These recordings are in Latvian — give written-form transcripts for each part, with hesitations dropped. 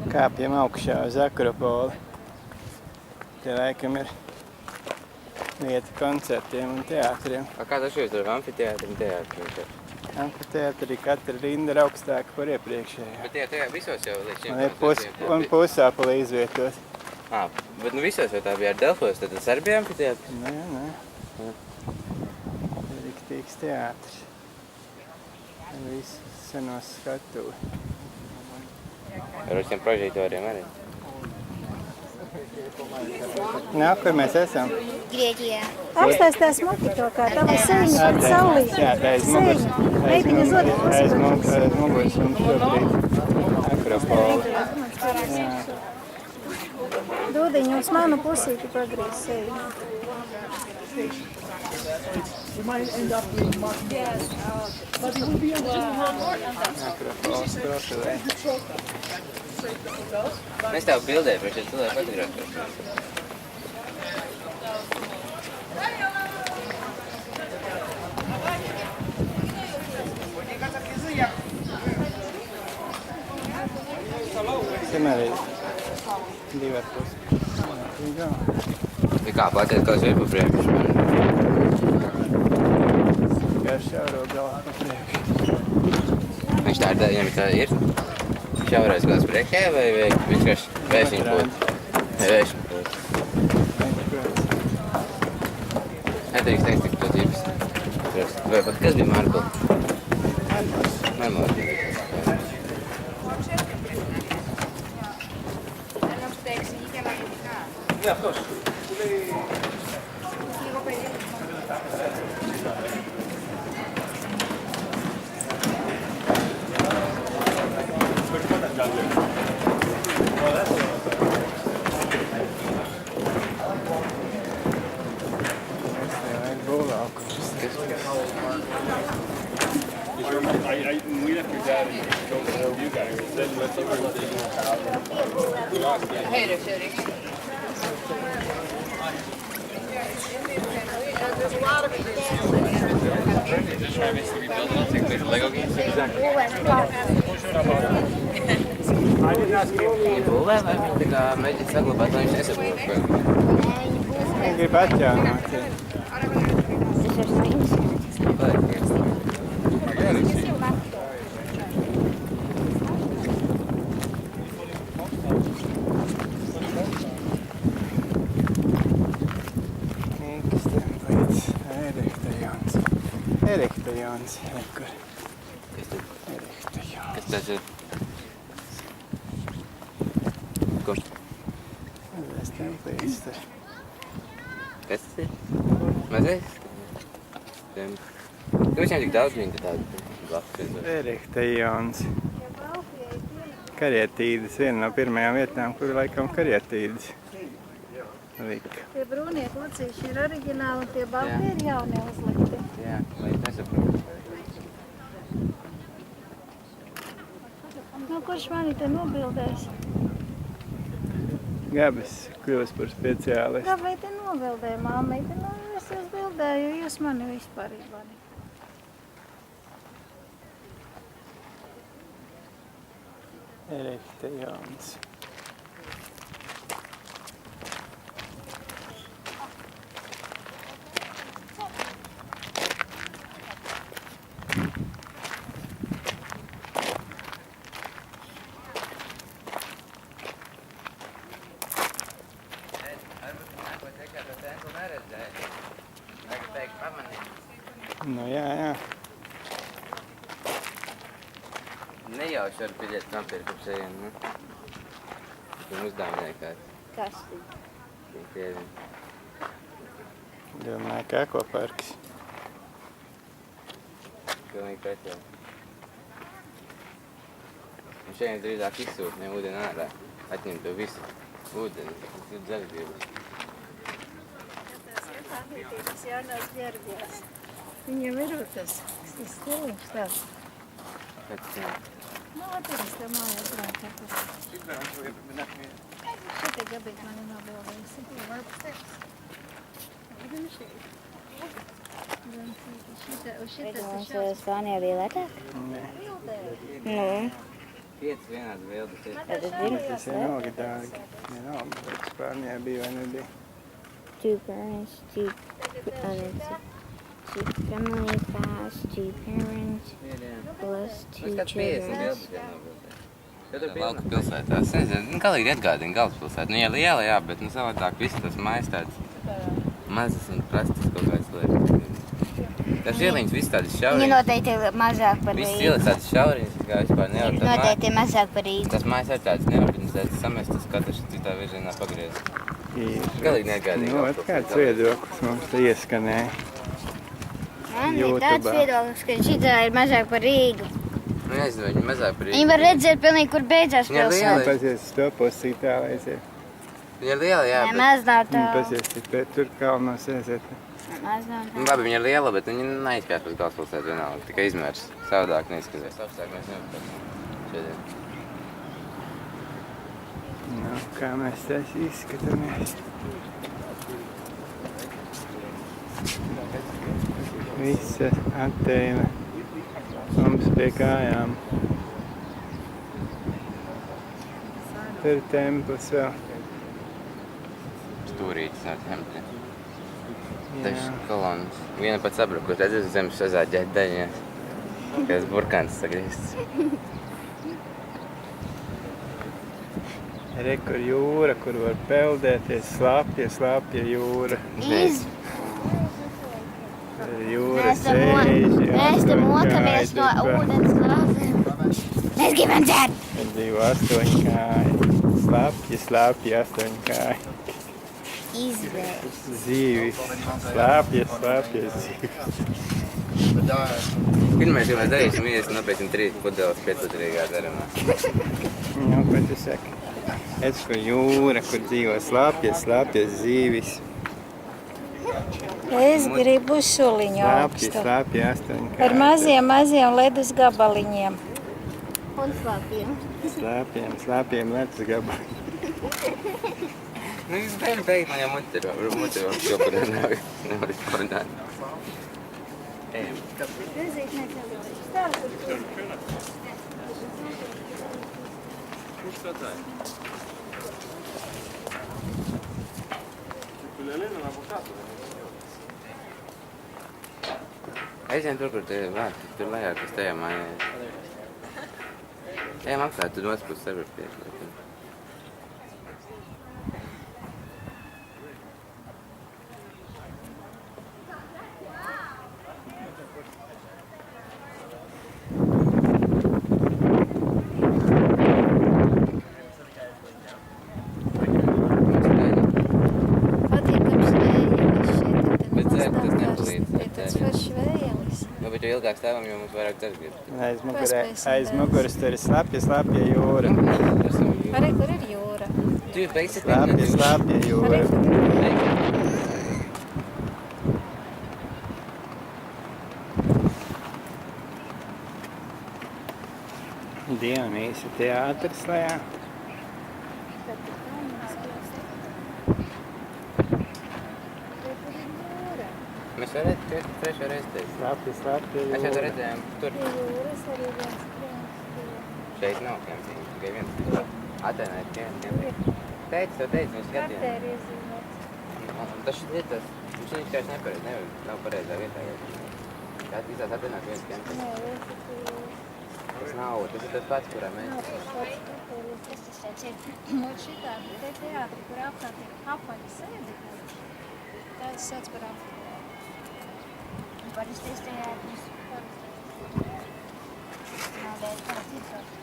Kāpjam augšā uz Akropoli. Te laikam ir vieta koncertiem un teātriem. Kā tas šeit ir amfiteātri un teātri? Amfiteātri katra rinda ir augstāka par iepriekšējā. Bet tajā visos jau līdz šim Un pusāpulī izvietot. Bet nu visos jau tā bija ar Delfos, tad tas arī bija amfiteātris? Nē. Riktīgs teātris. Ar visu senos skatuvi. Ar visiem prožektoriem arī? Nā, kur mēs esam? Grieķijā. Apstāstās smuki to, kā tava sēņa pret saulīti. Jā, tā aiz muguras. Aiz muguras un šobrīd Akropoli. Dūdiņu uz manu pusīti pagrīz sēņu. Akropolis profilē. Mēs tev bildēju, bet šeit cilvēki fotografēs. Tam arī 2,5. Ja kā patiet, kāds ir pa priekšu? Gar šauro galā pa priekšu. Viņš tā ir, viņam tā ir šaurais gals priekšē vai vienkārši vēšiņu pūt? Vēšiņu pūt. Nedrīkst teikt, tik to ģibs. Vai pat kas bija Marko? Marmos. Yeah, of course. We left your dad and drove to help you guys. Then let's see where There's a lot of people. Just trying to rebuild it, take the Lego games? Exactly. Būvē vai viņi tā kā mēģina saglabāt, lai viņš nesabūvē? Viņi grib atjaunot. Eriktajons, kur. Eriktajons. Kas tas ir? Kur? Mazais templīts tur. Kas tas ir? Mazais? Kāpēc viņam tik daudz viņa tādu blakus? Eriktajons. Karietīdes, viena no pirmajām vietām, kur laikam karietīdes lika. Tie brūnie klucīši ir oriģināli un tie balti ir jaunie uzlikti. Jā, lai es nesaprotu. Nu, kurš mani te nobildēs? Gabas kļūst par speciālistu. Gabai te nobildēja, māmīte? Nu, es jūs bildēju, jūs mani vispār izbani. Eriktajons. Nu, jā. Nejauši var biļeti nopirkt šajien, nu. Viņam uzdāvinēja kāds. Kas? Tievi. Domāju, ka ekoparks. Pilnīgi pretēji. Un šajien drīzāk izsūt, ne ūdeni ārā. Atņem to visu ūdeni, tas ir dzeļbības. Tas jaunās ģērbies. Viņam ir tas stiliņš tāds. Pēc viņam. Nu, atveris tev mājās grāmatas. Šitie gabīgi mani nobildējusi. Spānijā bija lētāk? Nē. Nu. 5 vienādas bildes ir. Tad es zinu, Tas kas ir vienalga dārgi. Vienalga, bet Spānijā bija vai nebija. 2 parents, 2 family fast, 2 parents plus 2 Kāds 50 children. bildes vienā bildē. Lauka pilsētā. Es nezinu, galīgi atgādina galvaspilsētu. Nu, ja liela, jā, bet nu savādāk viss tas mājas tāds mazas un prastas kaut kāds lietas. Tas ieliņas viss tādas Viņi šauriņas. noteikti ir mazāk par Viss Rīgu. ielas tādas šauriņas, kā vispār nevar. Viņi noteikti ir mazāk par Rīgu. Tas mājas ir tāds neorganizēts, samestas, katrs citā virzienā pagriez. Galīgi neatgādina Nu, galvaspilsētu. kāds viedoklis mums te ieskanēja. Man ir YouTubā. tāds viedoklis, ka šitā ir mazāk par Rīgu. Nu, nezinu, viņi mazāk par Viņi var redzēt pilnīgi, kur beidzās Jā, pilsēta. liela. Pazies uz to pusi tālāk aiziet. Viņa ir liela, jā, bet... Nemaz nav tā. Pazies tik pēc tur kalnos aiziet. Nemaz nav Nu, tā. labi, viņa ir liela, bet viņa neizskatās pēc galvaspilsētu vienalga. Tikai izmērs. Savādāk neizskatās. Augstāk mēs nevaram šodien. Nu, kā mēs te izskatāmies. Visa Ateina mums pie kājām. Tur templis vēl. Stūrītis no tempļa. Jā. Taču kolonas. Viena pats sabrukus, redzēs zemes sazāģēt daļiņās. Kāds burkāns sagriezts. Re, kur jūra, kur var peldēties, slāpja jūra. Jūra Mēs te sēži, mokamies no ūdens glāzēm. Mēs gribam dzert. Tad dzīvo 8 kāji. Slāpja 8 kāji. Izvēles. Zīvis. Slāpja zīvis. Pirmais, ko mēs darīsim, ir nopēsim 3 pudeles 5-litrīgā dzeramā. Nu, ko tu saki? Redz, kur jūra, kur dzīvo slāpja zīvis. Es gribu šuliņu augstu. Slāpja 8 Ar kāji. maziem ledus gabaliņiem. Un slāpjiem. Slāpjiem ledus gabali. Nu, jūs beigt, man jau muti ir šopur nevar izpārnāt. Ejam. Aiziem tur, kur te vārti, tur lejā, kas tajā mājā. Ejam apkārt, tu otrs puses server priekš. Patīkams vējielis šeit. Bet dzert tas nepalīdz. Ir tāds foršs vējielis. Nu, bet jo ilgāk stāvam, jo mums vairāk dzert grib. Aiz muguras tur ir slāpja jūra. Arī kur ir jūra. Tu jau beigsi Slāpja jūra. Arī kur ir jūra. Dionīsa teātris lejā. Mēs varētu trešo reizi teikt. Slāpja Mēs jau to jūra. redzējām tur. Jūras arī viens krēms. Šeit nav kempinga, tikai viens. Atēnē ir kempinga. Teici, mēs skatījām. Kartēri iezīmēts. Tas ir tas, viņš vienkārši nepareiz, nav pareizā vietā. Jā, izās Atēnā viens kempinga. Nē, viens ir jūras. Tas nav, tas ir tas pats, kurā mēs. Nav tas pats kartēris. Tas tāds ir. Un šitā te teātri, kur apkārt ir apaļi sēdekļi. Tas sauc par apaļi. Parastais teātris. Nav dēļ kāds cits.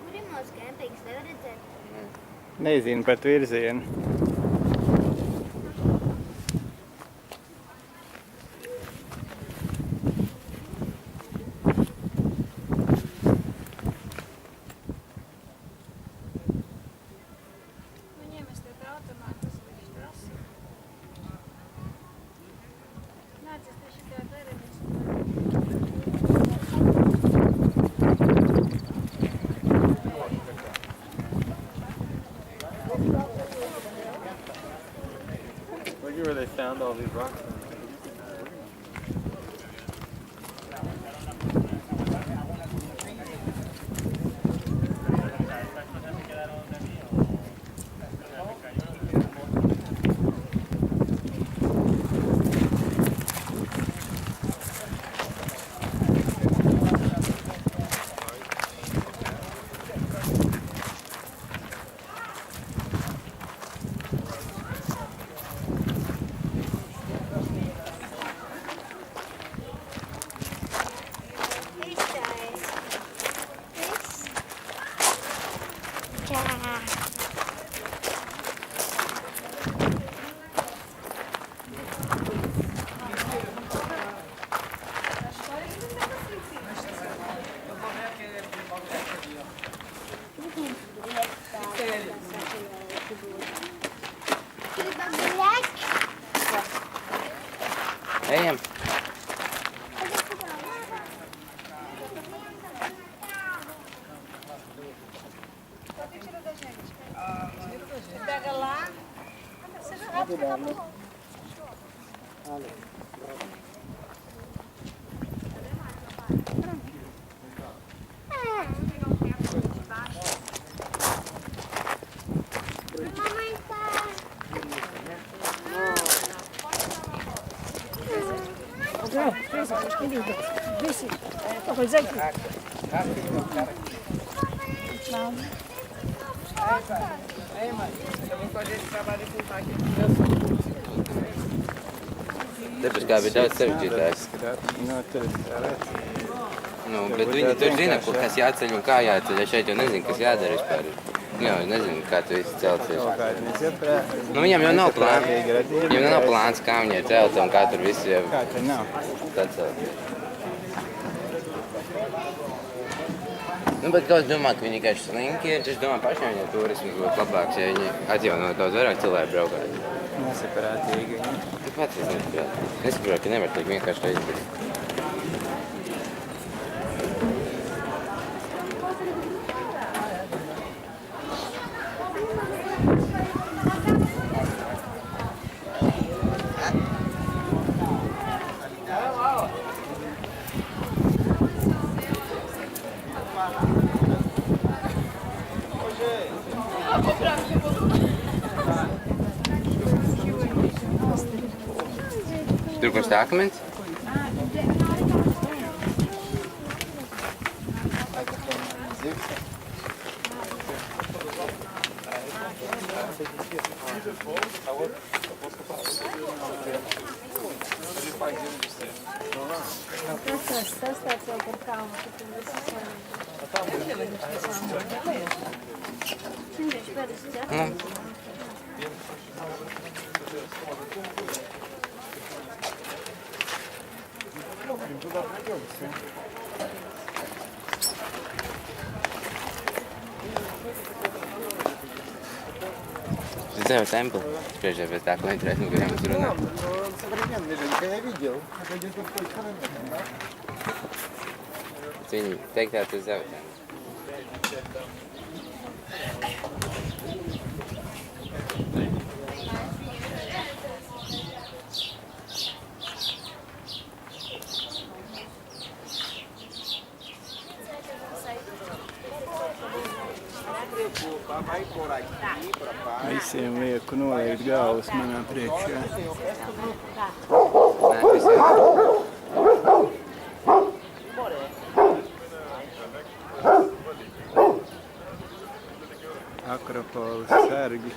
Kur ir mūsu kempings? Nevar redzēt. Nezinu pat virzienu. Look at where they found all these rocks. Ejam. Pega lá. Mamãe tá. Visi. Tako zeki. Tāpēc kā bija daudz sarežģītāk. No, tur redz. Nu, bet viņi tur zina, kas jāceļ un kā jāceļ. Ja šeit jau nezinu, kas jādara vispār. Jā, nezinu, kā tu visu celties. Kaut kādi nesaprāt. Nu, viņam jau nav plāns. Nesaprātīgi radījumi. Viņam nav plāns, kā viņai celt un kā tur visu jau Kā te nav? sacelt. Nu, bet kaut es domāju, ka viņi vienkārši slinki ir. Es domāju, pašiem viņiem turismas būtu labāks, ja viņi atjaunot daudz vairāk cilvēku braukāt. Nesaprātīgi viņi. Tu pats es nesaprotu. Nesaprotu, ka nevar tik vienkārši to izdarīt. Tur, kur stāv akmens? Tas tāds jau par kalnu, ka tu visi Nu. Сделай темпл, прежде без так, мы интересно говорим с руна. Современный же, я видел. Это где-то в той стороне, да? Viņi teikt, tā tu сделай темпл. Visiem lieku noliekt galvas manā priekšā. Nē, visiem. Akropolis sargi.